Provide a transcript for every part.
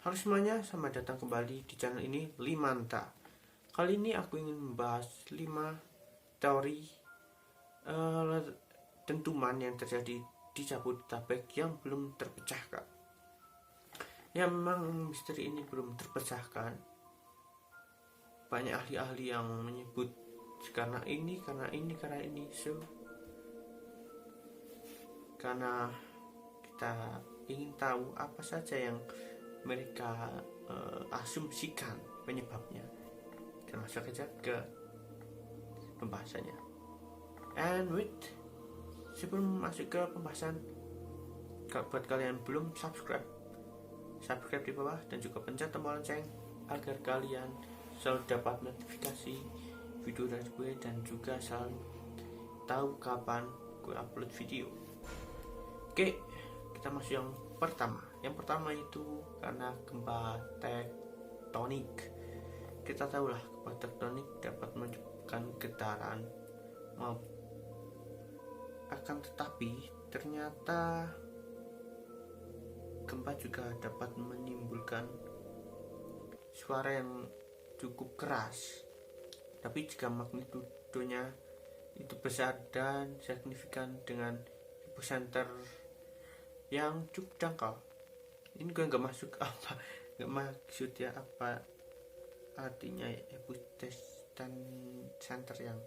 Halo semuanya, selamat datang kembali di channel ini Limanta. Kali ini aku ingin membahas 5 teori dentuman yang terjadi di Jabodetabek yang belum terpecahkan. Ya, memang misteri ini belum terpecahkan. Banyak ahli-ahli yang menyebut karena ini. Karena kita ingin tahu apa saja yang mereka asumsikan penyebabnya. Kita masuk aja ke pembahasannya. And sebelum masuk ke pembahasan, buat kalian belum subscribe di bawah dan juga pencet tombol lonceng agar kalian selalu dapat notifikasi video dari gue dan juga selalu tahu kapan gue upload video. Oke, kita masuk yang pertama. Yang pertama itu karena gempa tektonik. Kita tahulah gempa tektonik dapat menyebabkan getaran, akan tetapi ternyata gempa juga dapat menimbulkan suara yang cukup keras. Tapi jika magnitudonya itu besar dan signifikan dengan epicenter yang cukup dangkal. Ini gue nggak maksud ya apa artinya epicenter yang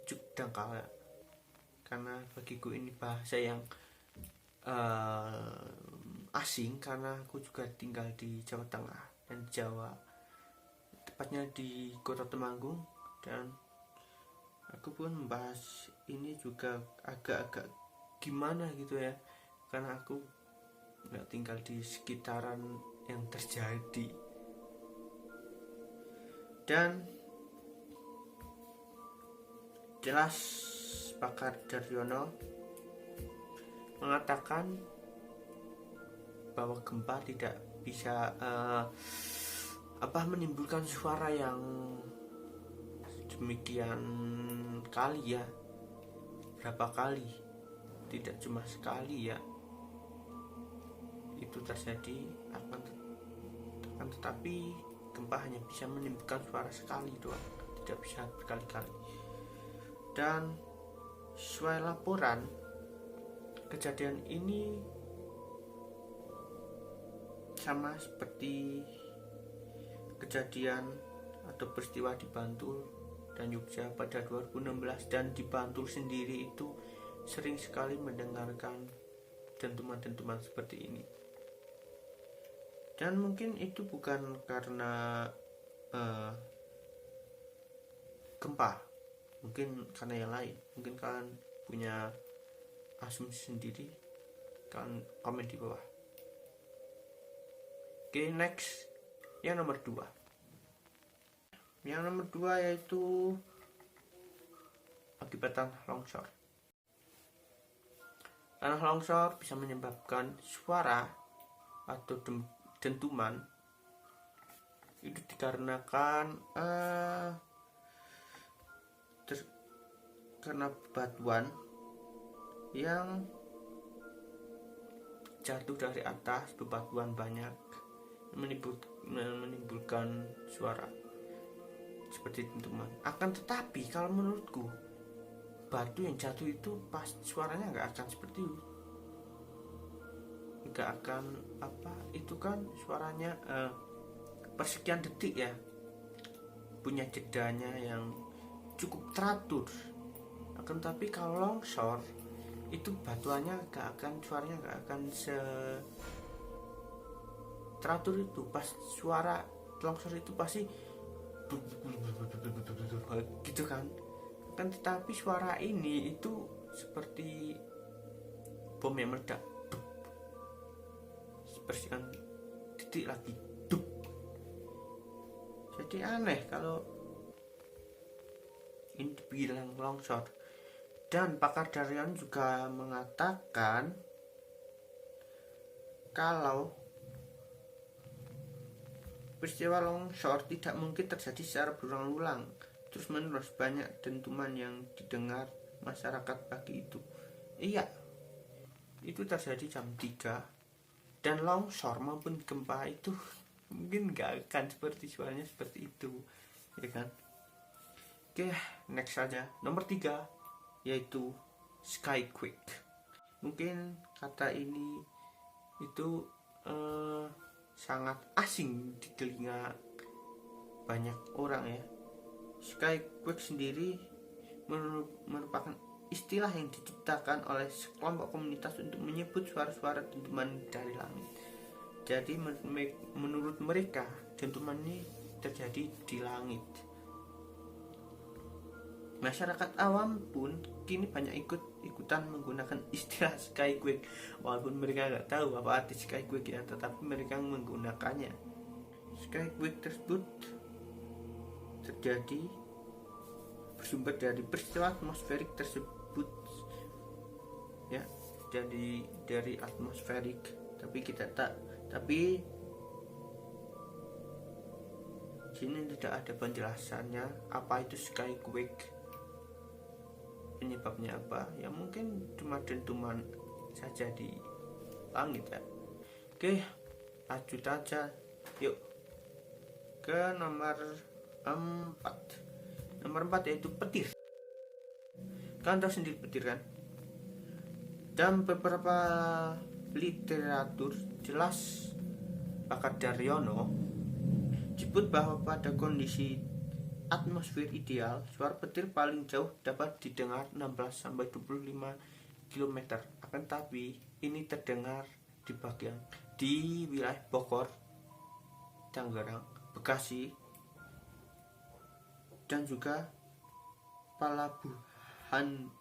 cukup dangkal ya. Karena bagiku ini bahasa yang asing, karena aku juga tinggal di Jawa Tengah dan Jawa, tepatnya di Kota Temanggung, dan aku pun membahas ini juga agak-agak gimana gitu ya, karena aku nggak tinggal di sekitaran yang terjadi. Dan jelas pakar Daryono mengatakan bahwa gempa tidak bisa menimbulkan suara yang demikian kali ya, berapa kali, tidak cuma sekali ya itu terjadi, akan tetapi gempa hanya bisa menimbulkan suara sekali doang, tidak bisa berkali-kali. Dan sesuai laporan, kejadian ini sama seperti kejadian atau peristiwa di Bantul dan Jogja pada 2016, dan di Bantul sendiri itu sering sekali mendengarkan dentuman-dentuman seperti ini. Dan mungkin itu bukan karena gempa, mungkin karena yang lain. Mungkin kalian punya asumsi sendiri, kalian komen di bawah. Oke, next, yang nomor 2. Yang nomor 2 yaitu akibat tanah longsor. Tanah longsor bisa menyebabkan suara atau dentuman itu dikarenakan karena batuan yang jatuh dari atas, bebatuan banyak menimbulkan suara seperti dentuman. Akan tetapi kalau menurutku, batu yang jatuh itu pas suaranya nggak akan seperti itu, nggak akan itu kan suaranya persekian detik ya, punya jedanya yang cukup teratur. Akan tapi kalau longsor itu batuannya suaranya nggak akan teratur itu. Pas suara longsor itu pasti gitu kan. Kan tetapi suara ini itu seperti bom yang meledak, sepersikan titik lagi, dup. Jadi aneh kalau ini dibilang longsor. Dan pakar Daryono juga mengatakan kalau peristiwa longsor tidak mungkin terjadi secara berulang-ulang terus menerus. Banyak dentuman yang didengar masyarakat pagi itu. Iya, itu terjadi jam 3, dan longsor maupun gempa itu mungkin nggak akan seperti suaranya seperti itu, ya kan. Oke, next saja. Nomor 3 yaitu skyquake. Mungkin kata ini itu sangat asing di telinga banyak orang ya. Skyquake sendiri merupakan istilah yang diciptakan oleh sekelompok komunitas untuk menyebut suara-suara dentuman dari langit. Jadi menurut mereka dentuman ini terjadi di langit. Masyarakat awam pun kini banyak ikutan menggunakan istilah skyquake, walaupun mereka nggak tahu apa arti skyquake ya, tetapi mereka menggunakannya. Skyquake tersebut terjadi bersumber dari peristiwa atmosferik tersebut ya, jadi dari atmosferik, tapi sini tidak ada penjelasannya apa itu skyquake, penyebabnya apa ya, mungkin cuma dentuman saja di langit ya. Oke, lanjut aja yuk ke nomor 4. Nomor 4 yaitu petir. Kalian tahu sendiri petir kan? Dan beberapa literatur jelas Pakar Daryono disebut bahwa pada kondisi atmosfer ideal, suara petir paling jauh dapat didengar 16-25 km. Akan tapi ini terdengar di wilayah Bogor, Tangerang, Bekasi, dan juga Pelabuhan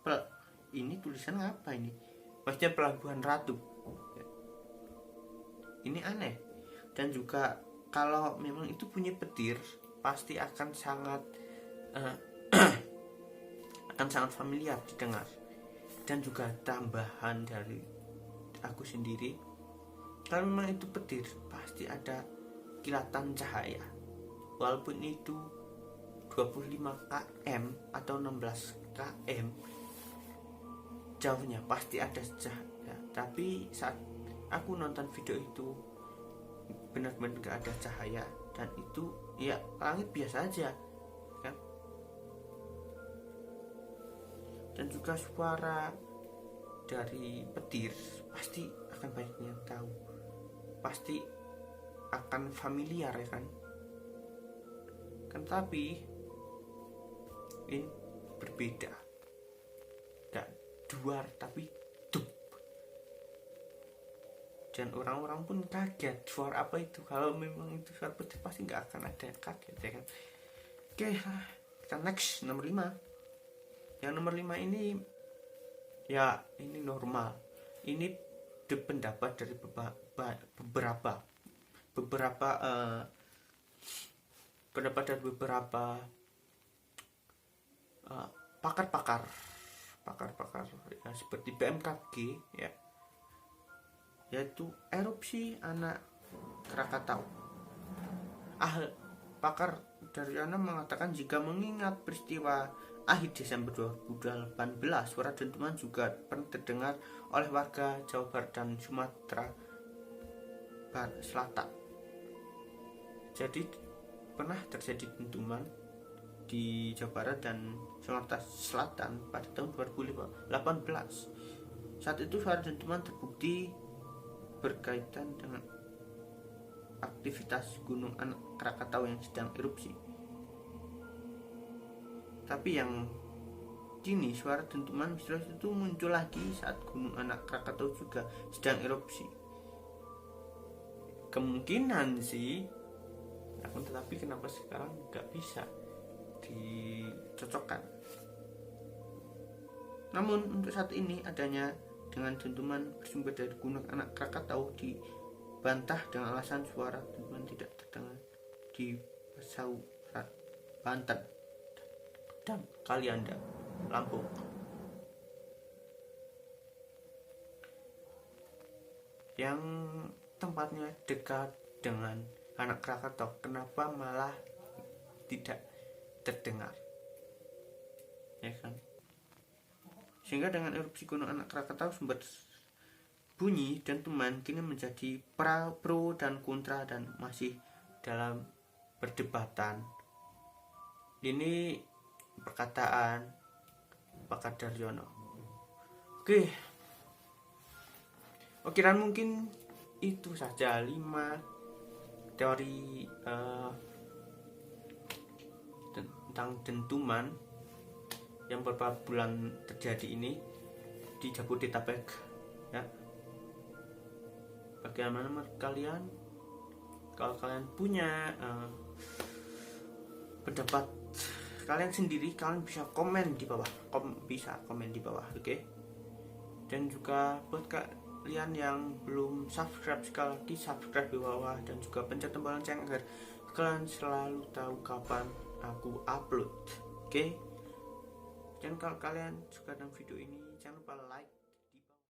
ini tulisan apa ini? Maksudnya Pelabuhan Ratu. Ini aneh. Dan juga kalau memang itu bunyi petir, pasti akan sangat familiar didengar. Dan juga tambahan dari aku sendiri, kalau memang itu petir pasti ada kilatan cahaya, walaupun itu 25 km atau 16 km jauhnya pasti ada cahaya. Tapi saat aku nonton video itu benar-benar gak ada cahaya, dan itu ya langit biasa aja kan. Dan juga suara dari petir pasti akan banyak yang tahu, pasti akan familiar ya kan. Tapi ini berbeda, gak duar tapi dup, dan orang-orang pun kaget suara apa itu. Kalau memang itu suara petir pasti nggak akan ada yang kaget ya kan. Oke, kita next nomor 5. Yang nomor 5 ini ya ini normal, ini pendapat dari beberapa pendapat dari beberapa pakar ya, seperti BMKG ya, yaitu erupsi anak Krakatau. Pakar dari Ana mengatakan jika mengingat peristiwa akhir Desember 2018, suara dentuman juga pernah terdengar oleh warga Jawa Barat dan Sumatera Selatan. Jadi pernah terjadi dentuman di Jawa Barat dan Sumatera Selatan pada tahun 2018. Saat itu suara dentuman terbukti berkaitan dengan aktivitas Gunung Anak Krakatau yang sedang erupsi. Tapi yang kini suara dentuman misterius itu muncul lagi saat Gunung Anak Krakatau juga sedang erupsi. Kemungkinan sih, akan tetapi kenapa sekarang nggak bisa dicocokkan. Namun untuk saat ini adanya dengan dentuman bersumber dari Gunung Anak Krakatau dibantah dengan alasan suara dentuman tidak terdengar di Pasau, Banten dan Kalianda, Lampung. Yang tempatnya dekat dengan Anak Krakatau, kenapa malah tidak terdengar, ya kan? Sehingga dengan erupsi Gunung Anak Krakatau, sumber bunyi dentuman kini menjadi pro dan kontra dan masih dalam perdebatan. Ini perkataan Pak Kadaryono. Oke, dan mungkin itu saja 5 teori tentang dentuman yang beberapa bulan terjadi ini di Jabodetabek ya. Bagaimana menurut kalian? Kalau kalian punya pendapat kalian sendiri, kalian bisa komen di bawah, oke? Dan juga buat kalian yang belum subscribe, sekali lagi subscribe di bawah dan juga pencet tombol lonceng agar kalian selalu tahu kapan aku upload, oke? Dan kalau kalian suka dengan video ini, jangan lupa like,